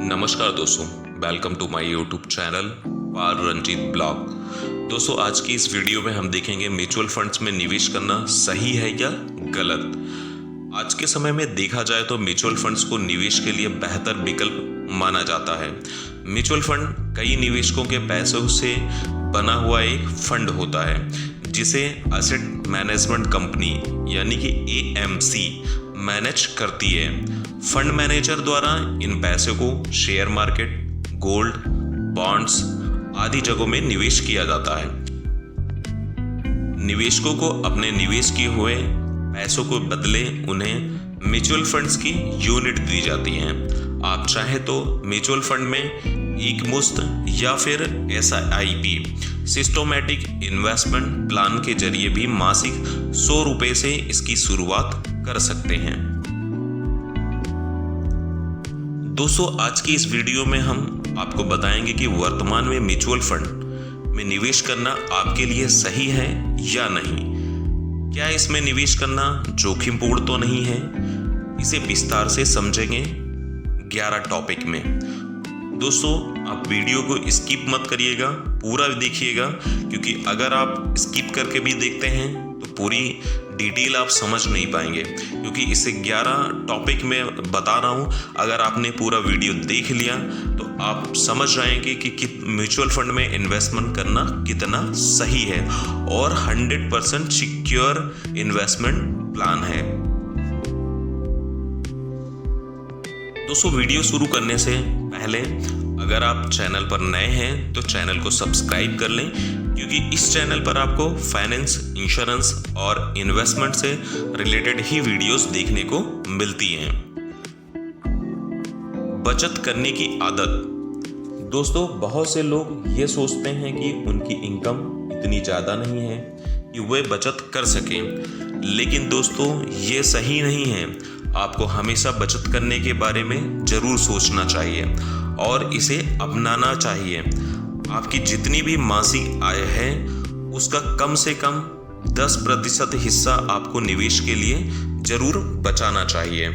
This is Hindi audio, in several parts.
नमस्कार दोस्तों, welcome to my YouTube channel पार रंजीत ब्लॉग। दोस्तों, आज की इस वीडियो में हम देखेंगे म्यूचुअल फंड्स में निवेश करना सही है या गलत। आज के समय में देखा जाए तो म्यूचुअल फंड्स को निवेश के लिए बेहतर विकल्प माना जाता है। म्यूचुअल फंड कई निवेशकों के पैसों से बना हुआ एक फंड होता है जिसे एसेट मैनेजमेंट कंपनी यानी कि एएमसी मैनेज करती है। फंड मैनेजर द्वारा इन पैसों को शेयर मार्केट, गोल्ड, बॉन्ड्स आदि जगहों में निवेश किया जाता है। निवेशकों को अपने निवेश किए हुए पैसों को बदले उन्हें म्यूचुअल फंड्स की यूनिट दी जाती हैं। आप चाहे तो म्यूचुअल फंड में एक मुश्त या फिर SIP सिस्टोमेटिक इन्वेस्टमेंट प्लान के जरिए भी मासिक 100 रुपये से इसकी शुरुआत कर सकते हैं। दोस्तों, आज की इस वीडियो में हम आपको बताएंगे कि वर्तमान में म्यूचुअल फंड में निवेश करना आपके लिए सही है या नहीं। क्या इसमें निवेश करना जोखिमपूर्ण तो नहीं है? इसे विस्तार से समझेंगे 11 टॉपिक में। दोस्तों, आप वीडियो को स्किप मत करिएगा, पूरा देखिएगा, क्योंकि अगर आप स्किप करके भी देखते हैं तो पूरी डिटेल आप समझ नहीं पाएंगे, क्योंकि इसे 11 टॉपिक में बता रहा हूँ। अगर आपने पूरा वीडियो देख लिया तो आप समझ जाएंगे कि म्यूचुअल फंड में इन्वेस्टमेंट करना कितना सही है और 100% सिक्योर इन्वेस्टमेंट प्लान है। दोस्तों, वीडियो शुरू करने से पहले अगर आप चैनल पर नए हैं तो चैनल को सब्सक्राइब कर लें, क्योंकि इस चैनल पर आपको फाइनेंस, इंश्योरेंस और इन्वेस्टमेंट से रिलेटेड ही वीडियोस देखने को मिलती हैं। बचत करने की आदत। दोस्तों, बहुत से लोग ये सोचते हैं कि उनकी इनकम इतनी ज़्यादा नहीं है कि वे बचत कर सकें, लेकिन दोस्तों ये सही नहीं है। आपको हमेशा बचत करने के बारे में ज़रूर सोचना चाहिए और इसे अपनाना चाहिए। आपकी जितनी भी मासिक आय है उसका कम से कम 10% हिस्सा आपको निवेश के लिए ज़रूर बचाना चाहिए।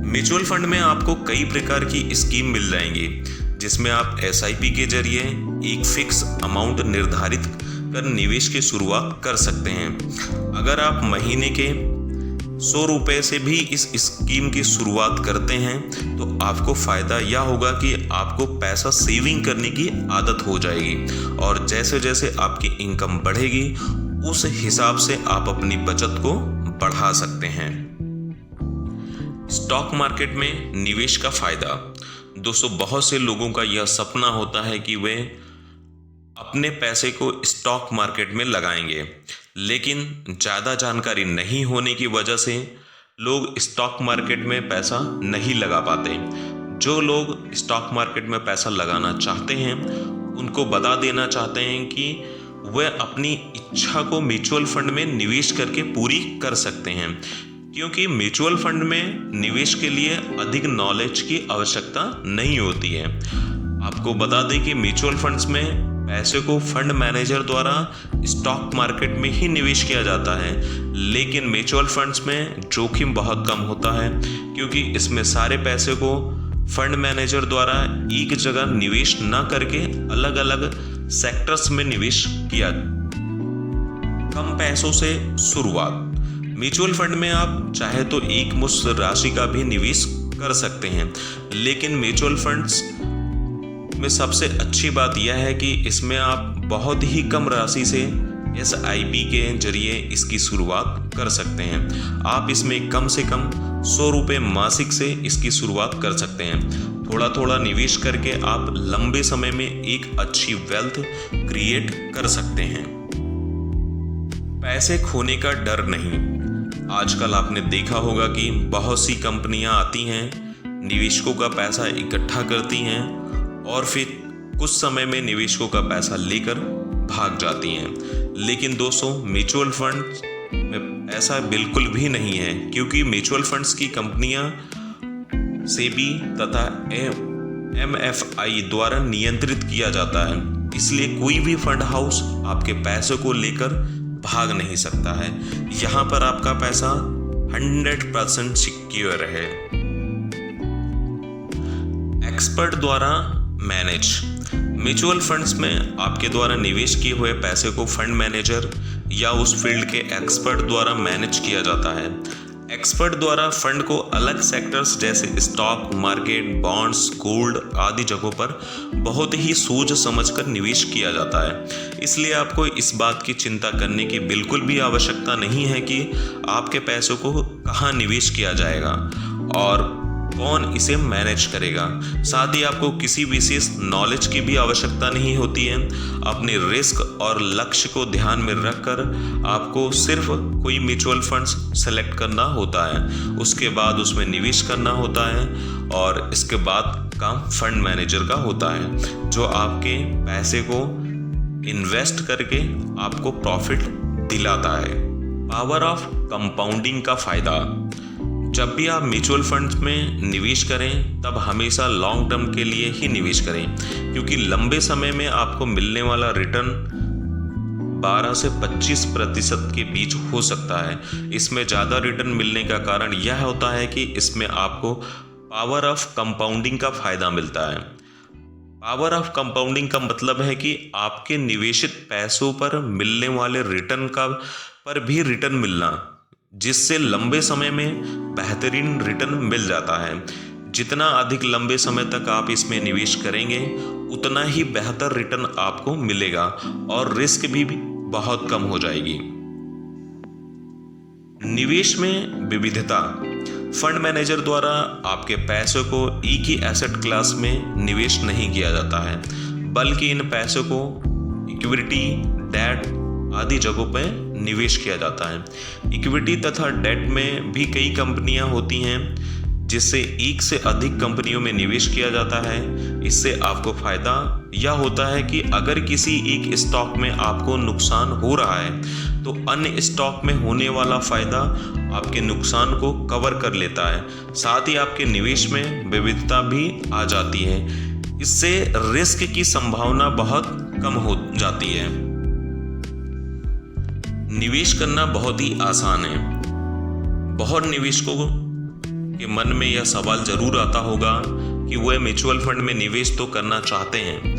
म्यूचुअल फंड में आपको कई प्रकार की स्कीम मिल जाएंगी, जिसमें आप SIP के जरिए एक फिक्स अमाउंट निर्धारित कर निवेश की शुरुआत कर सकते हैं। अगर आप महीने के 100 रुपये से भी इस स्कीम की शुरुआत करते हैं तो आपको फ़ायदा यह होगा कि आपको पैसा सेविंग करने की आदत हो जाएगी, और जैसे जैसे आपकी इनकम बढ़ेगी उस हिसाब से आप अपनी बचत को बढ़ा सकते हैं। स्टॉक मार्केट में निवेश का फ़ायदा। दोस्तों, बहुत से लोगों का यह सपना होता है कि वे अपने पैसे को स्टॉक मार्केट में लगाएंगे, लेकिन ज़्यादा जानकारी नहीं होने की वजह से लोग स्टॉक मार्केट में पैसा नहीं लगा पाते। जो लोग स्टॉक मार्केट में पैसा लगाना चाहते हैं उनको बता देना चाहते हैं कि वे अपनी इच्छा को म्यूचुअल फंड में निवेश करके पूरी कर सकते हैं, क्योंकि म्यूचुअल फंड में निवेश के लिए अधिक नॉलेज की आवश्यकता नहीं होती है। आपको बता दें कि म्यूचुअल फंड्स में पैसे को फंड मैनेजर द्वारा स्टॉक मार्केट में ही निवेश किया जाता है, लेकिन म्यूचुअल फंड्स में जोखिम बहुत कम होता है, क्योंकि इसमें सारे पैसे को फंड मैनेजर द्वारा एक जगह निवेश न करके अलग अलग सेक्टर्स में निवेश किया। कम पैसों से शुरुआत। म्यूचुअल फंड में आप चाहे तो एक मुश्त राशि का भी निवेश कर सकते हैं, लेकिन म्यूचुअल फंड्स में सबसे अच्छी बात यह है कि इसमें आप बहुत ही कम राशि से SIP के जरिए इसकी शुरुआत कर सकते हैं। आप इसमें कम से कम 100 रुपये मासिक से इसकी शुरुआत कर सकते हैं। थोड़ा थोड़ा निवेश करके आप लंबे समय में एक अच्छी वेल्थ क्रिएट कर सकते हैं। पैसे खोने का डर नहीं। आजकल आपने देखा होगा कि बहुत सी कंपनियां आती हैं, निवेशकों का पैसा इकट्ठा करती हैं और फिर कुछ समय में निवेशकों का पैसा लेकर भाग जाती हैं। लेकिन दोस्तों, म्यूचुअल फंड में ऐसा बिल्कुल भी नहीं है, क्योंकि म्यूचुअल फंड्स की कंपनियां SEBI तथा MFI द्वारा नियंत्रित किया जाता है, इसलिए कोई भी फंड हाउस आपके पैसे को लेकर भाग नहीं सकता है। यहाँ पर आपका पैसा 100% सिक्योर है। एक्सपर्ट द्वारा मैनेज। म्यूचुअल फंड्स में आपके द्वारा निवेश किए हुए पैसे को फंड मैनेजर या उस फील्ड के एक्सपर्ट द्वारा मैनेज किया जाता है। एक्सपर्ट द्वारा फंड को अलग सेक्टर्स जैसे स्टॉक मार्केट, बॉन्ड्स, गोल्ड आदि जगहों पर बहुत ही सोच समझकर निवेश किया जाता है। इसलिए आपको इस बात की चिंता करने की बिल्कुल भी आवश्यकता नहीं है कि आपके पैसों को कहाँ निवेश किया जाएगा और कौन इसे मैनेज करेगा। साथ ही आपको किसी विशेष नॉलेज की भी आवश्यकता नहीं होती है। अपने रिस्क और लक्ष्य को ध्यान में रखकर आपको सिर्फ कोई म्यूचुअल फंड्स सेलेक्ट करना होता है, उसके बाद उसमें निवेश करना होता है और इसके बाद काम फंड मैनेजर का होता है, जो आपके पैसे को इन्वेस्ट करके आपको प्रॉफिट दिलाता है। पावर ऑफ कंपाउंडिंग का फायदा। जब भी आप म्यूचुअल फंड्स में निवेश करें तब हमेशा लॉन्ग टर्म के लिए ही निवेश करें, क्योंकि लंबे समय में आपको मिलने वाला रिटर्न 12 से 25% के बीच हो सकता है। इसमें ज़्यादा रिटर्न मिलने का कारण यह होता है कि इसमें आपको पावर ऑफ कंपाउंडिंग का फायदा मिलता है। पावर ऑफ कंपाउंडिंग का मतलब है कि आपके निवेशित पैसों पर मिलने वाले रिटर्न का पर भी रिटर्न मिलना, जिससे लंबे समय में बेहतरीन रिटर्न मिल जाता है। जितना अधिक लंबे समय तक आप इसमें निवेश करेंगे उतना ही बेहतर रिटर्न आपको मिलेगा और रिस्क भी बहुत कम हो जाएगी। निवेश में विविधता। फंड मैनेजर द्वारा आपके पैसों को एक ही एसेट क्लास में निवेश नहीं किया जाता है, बल्कि इन पैसों को इक्विटी, डेट आदि जगहों पर निवेश किया जाता है। इक्विटी तथा डेट में भी कई कंपनियां होती हैं, जिससे एक से अधिक कंपनियों में निवेश किया जाता है। इससे आपको फायदा यह होता है कि अगर किसी एक स्टॉक में आपको नुकसान हो रहा है तो अन्य स्टॉक में होने वाला फायदा आपके नुकसान को कवर कर लेता है। साथ ही आपके निवेश में विविधता भी आ जाती है। इससे रिस्क की संभावना बहुत कम हो जाती है। निवेश करना बहुत ही आसान है। बहुत निवेशकों के मन में यह सवाल जरूर आता होगा कि वह म्यूचुअल फंड में निवेश तो करना चाहते हैं,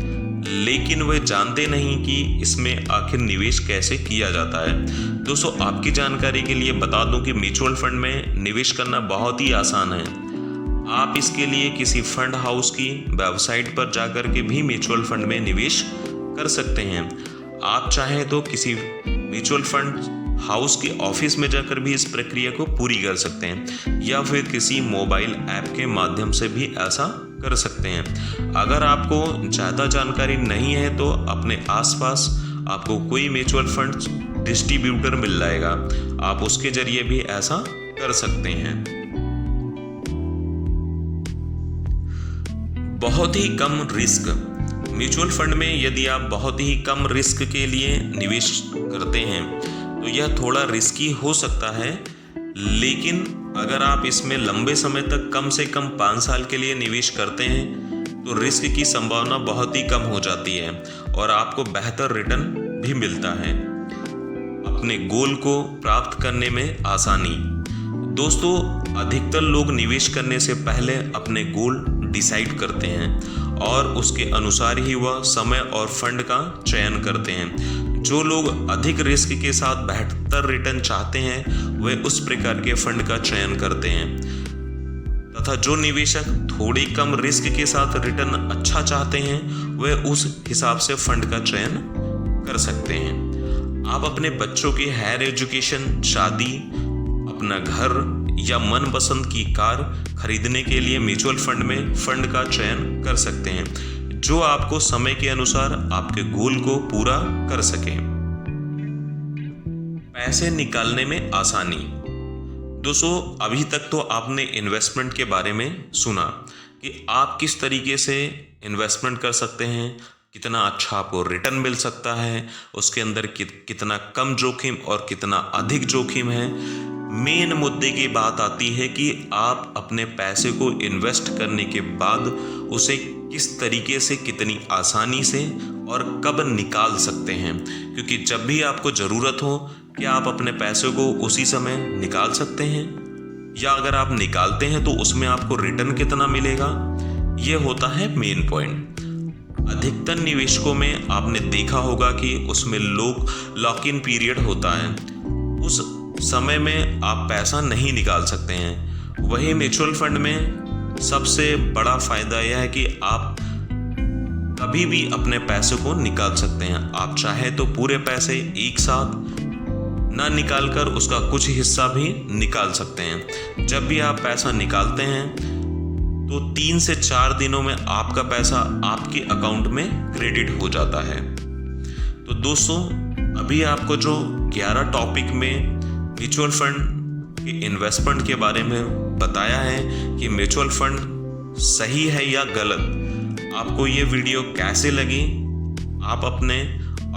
लेकिन वे जानते नहीं कि इसमें आखिर निवेश कैसे किया जाता है। दोस्तों, आपकी जानकारी के लिए बता दूं कि म्यूचुअल फंड में निवेश करना बहुत ही आसान है। आप इसके लिए किसी फंड हाउस की वेबसाइट पर जाकर के भी म्यूचुअल फंड में निवेश कर सकते हैं। आप चाहें तो किसी म्यूचुअल फंड हाउस के ऑफिस में जाकर भी इस प्रक्रिया को पूरी कर सकते हैं, या फिर किसी मोबाइल ऐप के माध्यम से भी ऐसा कर सकते हैं। अगर आपको ज़्यादा जानकारी नहीं है तो अपने आसपास आपको कोई म्यूचुअल फंड डिस्ट्रीब्यूटर मिल जाएगा, आप उसके जरिए भी ऐसा कर सकते हैं। बहुत ही कम रिस्क। म्यूचुअल फंड में यदि आप बहुत ही कम रिस्क के लिए निवेश करते हैं तो यह थोड़ा रिस्की हो सकता है, लेकिन अगर आप इसमें लंबे समय तक कम से कम 5 साल के लिए निवेश करते हैं तो रिस्क की संभावना बहुत ही कम हो जाती है और आपको बेहतर रिटर्न भी मिलता है। अपने गोल को प्राप्त करने में आसानी। दोस्तों, अधिकतर लोग निवेश करने से पहले अपने गोल डिसाइड करते हैं और उसके अनुसार ही वह समय और फंड का चयन करते हैं। जो लोग अधिक रिस्क के साथ बेहतर रिटर्न चाहते हैं वे उस प्रकार के फंड का चयन करते हैं, तथा जो निवेशक थोड़ी कम रिस्क के साथ रिटर्न अच्छा चाहते हैं वे उस हिसाब से फंड का चयन कर सकते हैं। आप अपने बच्चों की हायर एजुकेशन, शादी, अपना घर या मनपसंद की कार खरीदने के लिए म्यूचुअल फंड में फंड का चयन कर सकते हैं, जो आपको समय के अनुसार आपके गोल को पूरा कर सके। पैसे निकालने में आसानी। दोस्तों, अभी तक तो आपने इन्वेस्टमेंट के बारे में सुना कि आप किस तरीके से इन्वेस्टमेंट कर सकते हैं, कितना अच्छा आपको रिटर्न मिल सकता है, उसके अंदर कितना कम जोखिम और कितना अधिक जोखिम है। मेन मुद्दे की बात आती है कि आप अपने पैसे को इन्वेस्ट करने के बाद उसे किस तरीके से, कितनी आसानी से और कब निकाल सकते हैं, क्योंकि जब भी आपको ज़रूरत हो क्या आप अपने पैसे को उसी समय निकाल सकते हैं, या अगर आप निकालते हैं तो उसमें आपको रिटर्न कितना मिलेगा, ये होता है मेन पॉइंट। अधिकतर निवेशकों में आपने देखा होगा कि उसमें लॉक इन पीरियड होता है, उस समय में आप पैसा नहीं निकाल सकते हैं। वही म्यूचुअल फंड में सबसे बड़ा फायदा यह है कि आप कभी भी अपने पैसे को निकाल सकते हैं। आप चाहे तो पूरे पैसे एक साथ ना निकाल कर उसका कुछ हिस्सा भी निकाल सकते हैं। जब भी आप पैसा निकालते हैं तो 3 से 4 दिनों में आपका पैसा आपके अकाउंट में क्रेडिट हो जाता है। तो दोस्तों, अभी आपको जो 11 टॉपिक में म्यूचुअल फंड के इन्वेस्टमेंट के बारे में बताया है कि म्यूचुअल फंड सही है या गलत, आपको ये वीडियो कैसे लगी, आप अपने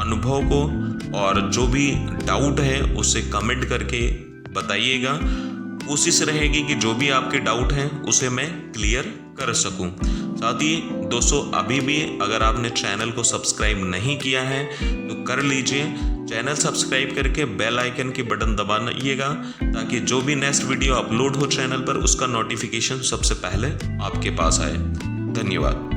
अनुभव को और जो भी डाउट है उसे कमेंट करके बताइएगा। कोशिश रहेगी कि जो भी आपके डाउट हैं उसे मैं क्लियर कर सकूं। साथ ही दोस्तों, अभी भी अगर आपने चैनल को सब्सक्राइब नहीं किया है तो कर लीजिए। चैनल सब्सक्राइब करके बेल आइकन की बटन दबाइएगा ताकि जो भी नेक्स्ट वीडियो अपलोड हो चैनल पर उसका नोटिफिकेशन सबसे पहले आपके पास आए। धन्यवाद।